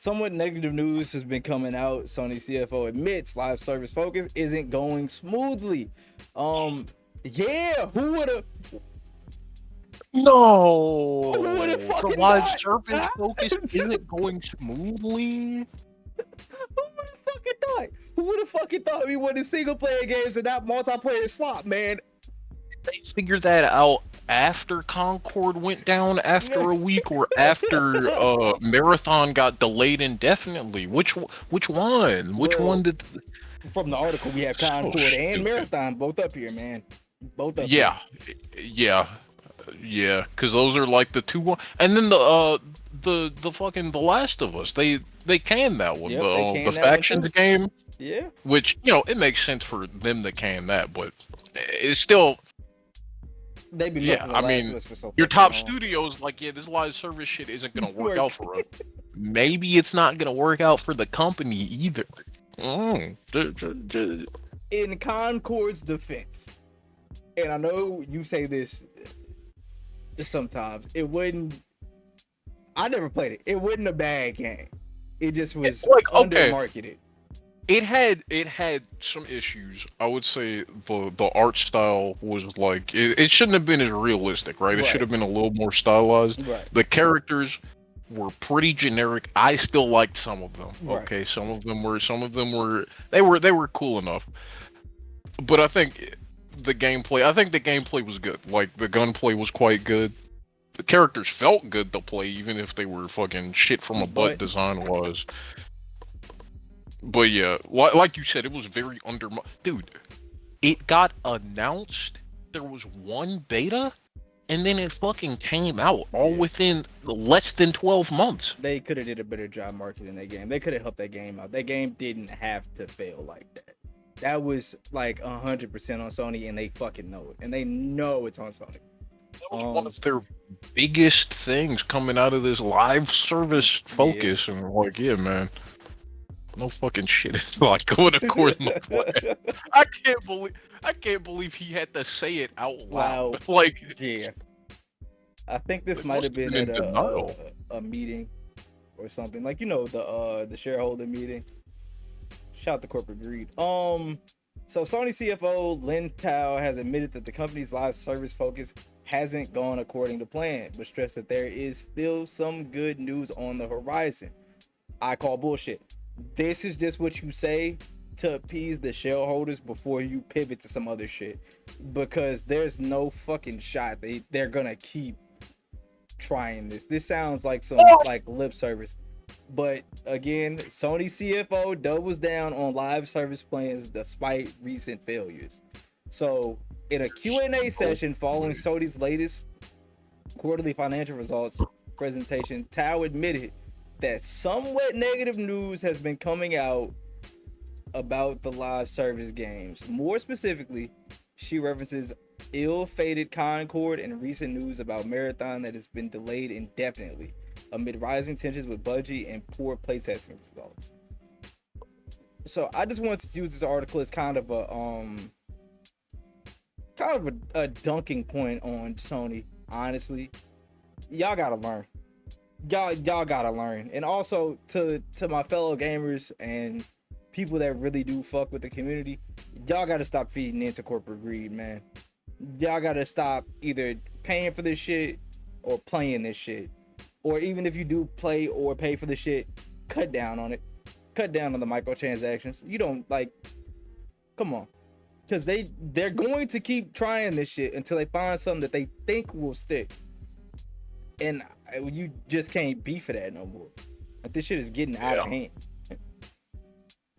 somewhat negative news has been coming out. Sony CFO admits live service focus isn't going smoothly. Yeah, who would have The fucking live thought? service focus Who isn't going smoothly. would have fucking thought? Who would have fucking thought we wanted single player games and not multiplayer slop, man? They figured that out after Concord went down after a week, or after Marathon got delayed indefinitely. Which one? Which Well, one did? From the article, we have So Concord and stupid. Marathon both up here, man. Both up Yeah, yeah, yeah. Because those are like the two one, and then the fucking The Last of Us. They canned that one. Yep, they The canned that one factions too. game, here. Yeah. which it makes sense for them to can that, but it's still. They've been Yeah, milking The I Last mean, of Us for so your fucking top long. studio's like, yeah, this live service shit isn't gonna work Work. out for us. Maybe it's not gonna work out for the company either. In Concord's defense, and I know you say this sometimes, it wouldn't. I never played it. It wasn't a bad game. It just was Like, okay. undermarketed. It had some issues. I would say the art style was like it shouldn't have been as realistic, right? It Right. should have been a little more stylized. Right. The characters were pretty generic. I still liked some of them. Right. Okay, some of them were they were cool enough. But I think the gameplay was good. Like, the gunplay was quite good. The characters felt good to play, even if they were fucking shit from a butt design-wise. But yeah, like you said, it was very dude, it got announced there was one beta, and then it fucking came out all within less than 12 months. They could have did a better job marketing that game. They could have helped that game out. That game didn't have to fail like that. That was like 100% on Sony, and they fucking know it. And they know it's on Sony. That was one of their biggest things coming out of this live service focus, and like, yeah, man. No fucking shit is like going according to plan. I can't believe he had to say it out loud. Wow. Like, yeah. I think this It might must have been have at been denial. a meeting or something. Like, the shareholder meeting. Shout out to corporate greed. So Sony CFO Lin Tao has admitted that the company's live service focus hasn't gone according to plan, but stressed that there is still some good news on the horizon. I call bullshit. This is just what you say to appease the shareholders before you pivot to some other shit, because there's no fucking shot they're gonna keep trying this. This sounds like some like lip service. But again, Sony CFO doubles down on live service plans despite recent failures. So in a Q&A session following Sony's latest quarterly financial results presentation, Tao admitted that somewhat negative news has been coming out about the live service games. More specifically, she references ill-fated Concord and recent news about Marathon that has been delayed indefinitely amid rising tensions with Bungie and poor playtesting results. So I just wanted to use this article as kind of a dunking point on Sony. Honestly, y'all gotta learn. Y'all gotta learn. And also to my fellow gamers and people that really do fuck with the community, y'all gotta stop feeding into corporate greed, man. Y'all gotta stop either paying for this shit or playing this shit. Or even if you do play or pay for the shit, cut down on it. Cut down on the microtransactions. You don't come on. Because they're going to keep trying this shit until they find something that they think will stick. And you just can't be for that no more. Like, this shit is getting out of hand.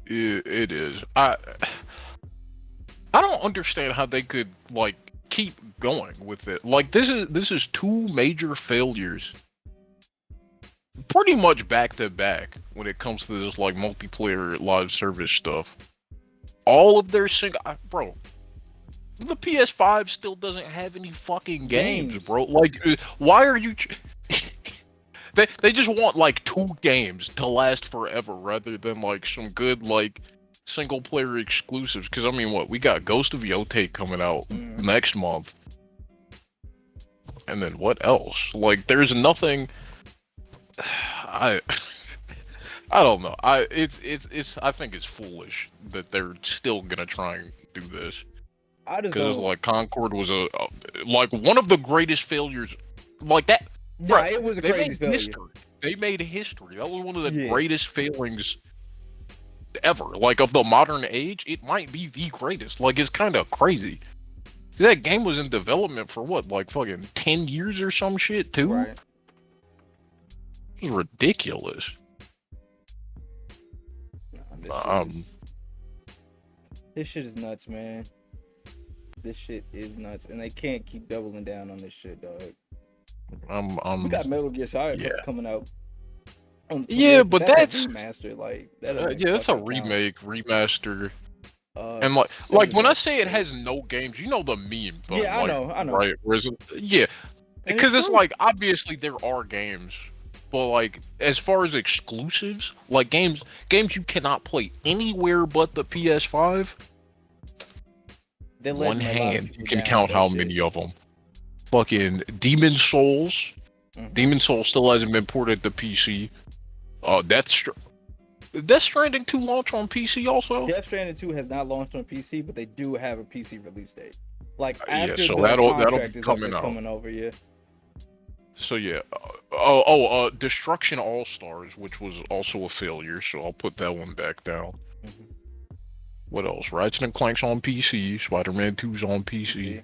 It is. I don't understand how they could keep going with it. Like, this is two major failures, pretty much back to back, when it comes to this multiplayer live service stuff. All of their bro, the PS5 still doesn't have any fucking games, bro. Like, why are you? They just want 2 games to last forever rather than some good single player exclusives. Because I mean, what, we got Ghost of Yotei coming out next month, and then what else? There's nothing. I don't know. It's I think it's foolish that they're still gonna try and do this I just because don't. like Concord was a like one of the greatest failures like that. Nah, Right, it was a they crazy made failure. history. They made history. That was one of the Yeah, greatest failings ever. Like of the modern age, it might be the greatest. Like it's kind of crazy. That game was in development for what, like fucking 10 years or some shit too? right. It was ridiculous. Nah, Um, this shit is nuts, man. This shit is nuts, and they can't keep doubling down on this shit, dog. We got Metal Gear Solid yeah. coming out on the Yeah, 28th, but but that's a that's remaster. Like that doesn't yeah, it's a fucking count. remake, remaster. And like Sega's when I got some say it shit. has no games, you know the meme though, Yeah, like I know, right? Whereas yeah, and it's because it's true. like obviously there are games, but like as far as exclusives, like games you cannot play anywhere but the PS5. They're One letting a lot of hand, you people can down with count that how shit. many of them. Fucking Demon Souls. Mhm. Demon Souls still hasn't been ported to PC. Death Stranding 2 launch on PC also. Death Stranding 2 has not launched on PC, but they do have a PC release date. Like Yeah, after so the that'll be contract is up, coming it's out. coming over. Yeah. So yeah, Destruction All Stars, which was also a failure. So I'll put that one back down. Mhm. What else? Ratchet and Clank's on PC. Spider-Man 2's on PC. See?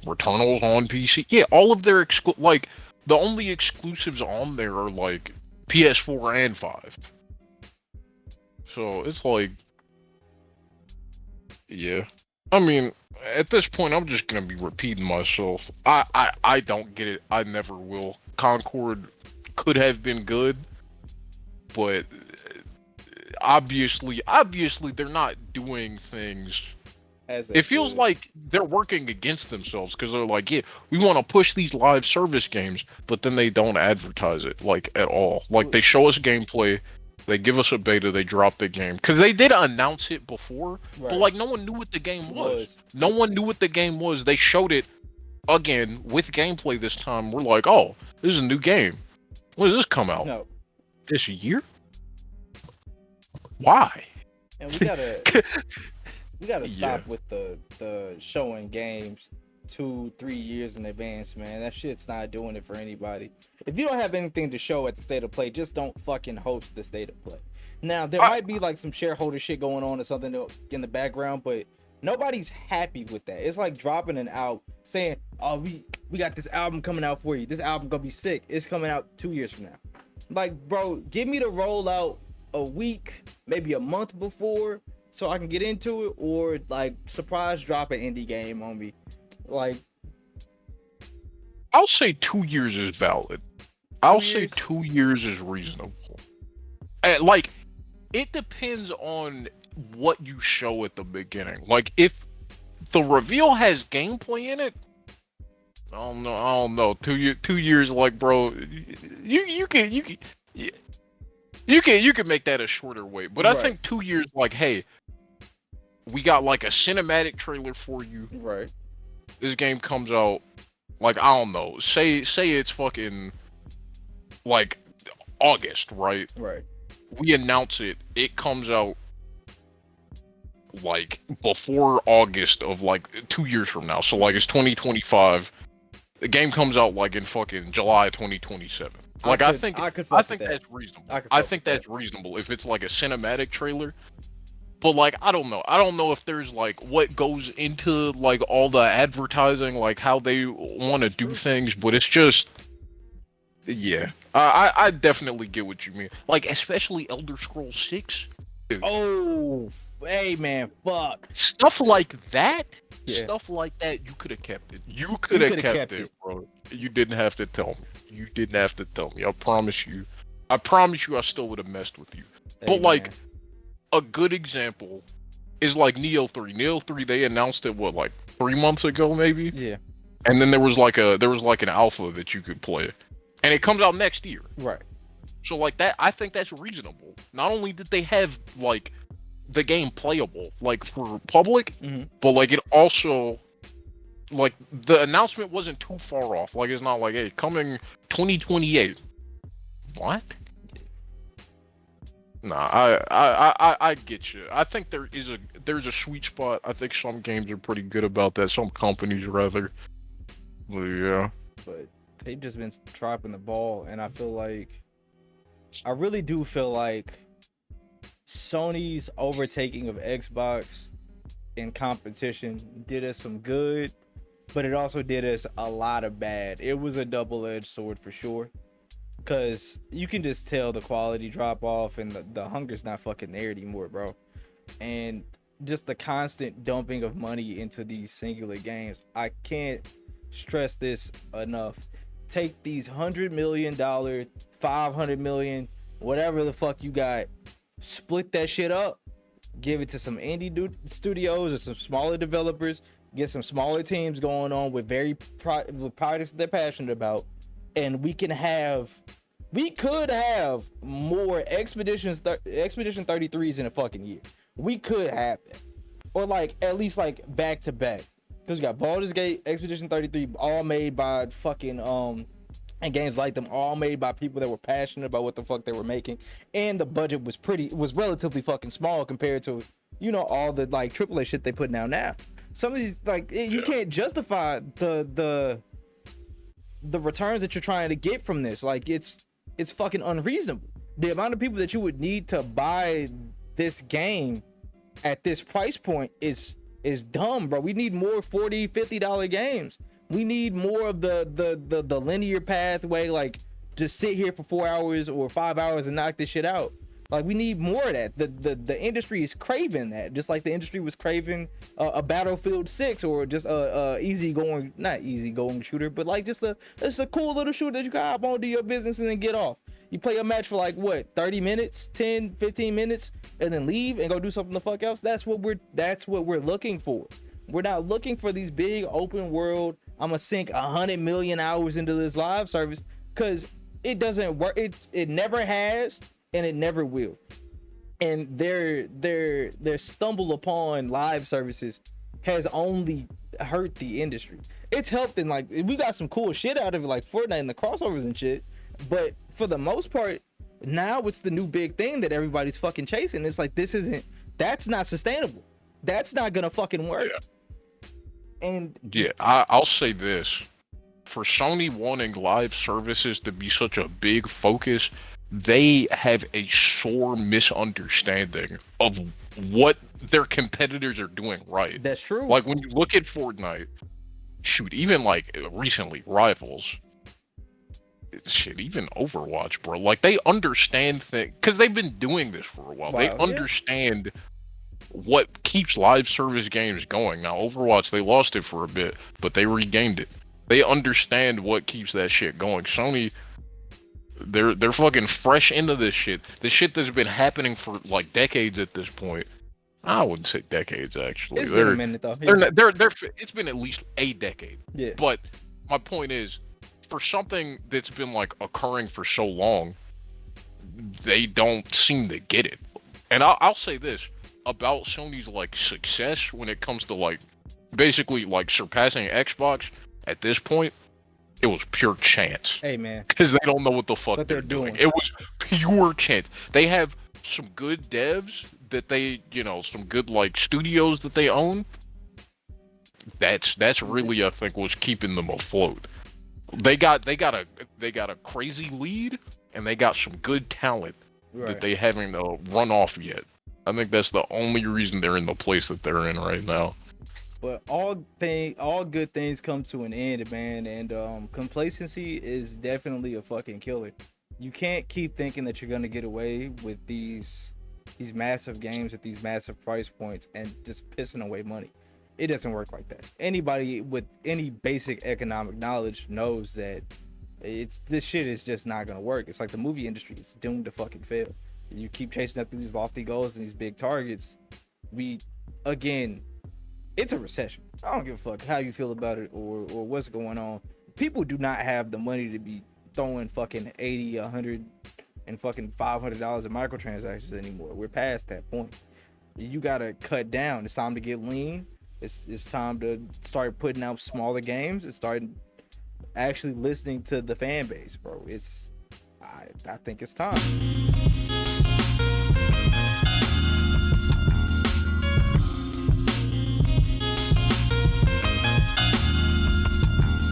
Returnal's on PC. Yeah, all of their like the only exclusives on there are like PS4 and 5. So it's like, yeah. I mean, at this point, I'm just gonna be repeating myself. I don't get it. I never will. Concord could have been good, but obviously they're not doing things. As they It feels should. like they're working against themselves because they're like, yeah, we want to push these live service games, but then they don't advertise it like at all. Like they show us gameplay, they give us a beta, they drop the game because they did announce it before, but Right. like no one knew what the game was. No one knew what the game was. They showed it again with gameplay this time. We're like, oh, this is a new game. When does this come out? No. This year? Why? And we gotta stop Yeah. with the showing games 2-3 years in advance, man. That shit's not doing it for anybody. If you don't have anything to show at the state of play, just don't fucking host the state of play. Now there might be like some shareholder shit going on or something in the background, but nobody's happy with that. It's like dropping an album saying, oh, we got this album coming out for you. This album gonna be sick. It's coming out 2 years from now. Like, bro, give me the rollout a week, maybe a month before, so I can get into it, or like surprise drop an indie game on me. Like, I'll say 2 years is valid. I'll 2 say years? 2 years is reasonable. Like, it depends on what you show at the beginning. Like, if the reveal has gameplay in it, I don't know. 2 years, like, bro, you can make that a shorter wait. But I Right. think 2 years, like, hey, we got like a cinematic trailer for you. Right. This game comes out, like, I don't know. Say it's fucking like August, right? Right. We announce it. It comes out like before August of like 2 years from now. So like it's 2025. The game comes out like in fucking July 2027. Like I think that's reasonable. I think that's reasonable if it's like a cinematic trailer. But like I don't know. I don't know if there's like what goes into like all the advertising, like how they want to do things, but it's just yeah. I definitely get what you mean. Like especially Elder Scrolls 6. Oh, hey man, fuck. Stuff like that. Yeah. Stuff like that. You could have kept it. You could have kept it, bro. You didn't have to tell me. You didn't have to tell me. I promise you. I still would have messed with you. Hey, but like man. a good example is like Neo 3. Neo 3 they announced it what like 3 months ago maybe? Yeah. And then there was like an alpha that you could play. And it comes out next year. Right. So like that I think that's reasonable. Not only did they have like the game playable like for public, but like it also like the announcement wasn't too far off. Like it's not like hey coming 2028. What? Nah, I get you. I think there's a sweet spot. I think some games are pretty good about that. Some companies rather. But yeah. But they've just been dropping the ball, and I really do feel like Sony's overtaking of Xbox in competition did us some good, but it also did us a lot of bad. It was a double-edged sword for sure, because you can just tell the quality drop off and the hunger's not fucking there anymore, bro. And just the constant dumping of money into these singular games. I can't stress this enough. Take these $100 million, $500 million, whatever the fuck you got, split that shit up, give it to some indie studios or some smaller developers, get some smaller teams going on with with products they're passionate about, and we could have more Expedition 33s in a fucking year. We could have that, or like at least like back to back, because we got Baldur's Gate, Expedition 33, all made by fucking and games like them, all made by people that were passionate about what the fuck they were making, and the budget was relatively fucking small compared to all the like AAA shit they put out now. Some of these you can't justify the returns that you're trying to get from this. Like it's fucking unreasonable. The amount of people that you would need to buy this game at this price point is dumb, bro. We need more $40-$50 games. We need more of the linear pathway, like just sit here for 4 hours or 5 hours and knock this shit out. Like we need more of that. The industry is craving that, just like the industry was craving a Battlefield 6 or just a not easy going shooter, but like just a cool little shooter that you can hop on, do your business, and then get off. You play a match for like what, 30 minutes, 10, 15 minutes, and then leave and go do something the fuck else. That's what we're looking for. We're not looking for these big open world, I'm gonna sink 100 million hours into this live service, because it doesn't work. It never has, and it never will. And their stumble upon live services has only hurt the industry. It's helped in, like, we got some cool shit out of it, like Fortnite and the crossovers and shit, but for the most part, now it's the new big thing that everybody's fucking chasing. It's like, that's not sustainable. That's not gonna fucking work. Yeah. And yeah, I'll say this. For Sony wanting live services to be such a big focus, they have a sore misunderstanding of what their competitors are doing right. That's true. Like when you look at Fortnite, shoot, even like recently Rivals, shit, even Overwatch, bro. Like they understand things because they've been doing this for a while. They understand what keeps live service games going. Now Overwatch, they lost it for a bit, but they regained it. They understand what keeps that shit going. Sony, they're fucking fresh into this shit. The shit that's been happening for like decades at this point. I wouldn't say decades actually. It's been a minute though. It's been at least a decade. Yeah. But my point is, for something that's been like occurring for so long, they don't seem to get it. And I'll say this about Sony's like success when it comes to like basically like surpassing Xbox at this point, it was pure chance. Hey man, because they don't know what the fuck they're doing. It was pure chance. They have some good devs that they, some good like studios that they own. That's really, I think, what's keeping them afloat. They got a crazy lead, and they got some good talent that they haven't run off yet. I think that's the only reason they're in the place that they're in right now. But all good things come to an end, man, and complacency is definitely a fucking killer. You can't keep thinking that you're gonna get away with these massive games at these massive price points and just pissing away money. It doesn't work like that. Anybody with any basic economic knowledge knows that this shit is just not gonna work. It's like the movie industry; it's doomed to fucking fail. You keep chasing after these lofty goals and these big targets. It's a recession. I don't give a fuck how you feel about it or what's going on. People do not have the money to be throwing fucking 80, 100, and fucking $500 in microtransactions anymore. We're past that point. You gotta cut down. It's time to get lean. It's time to start putting out smaller games and start actually listening to the fan base, bro. I think it's time.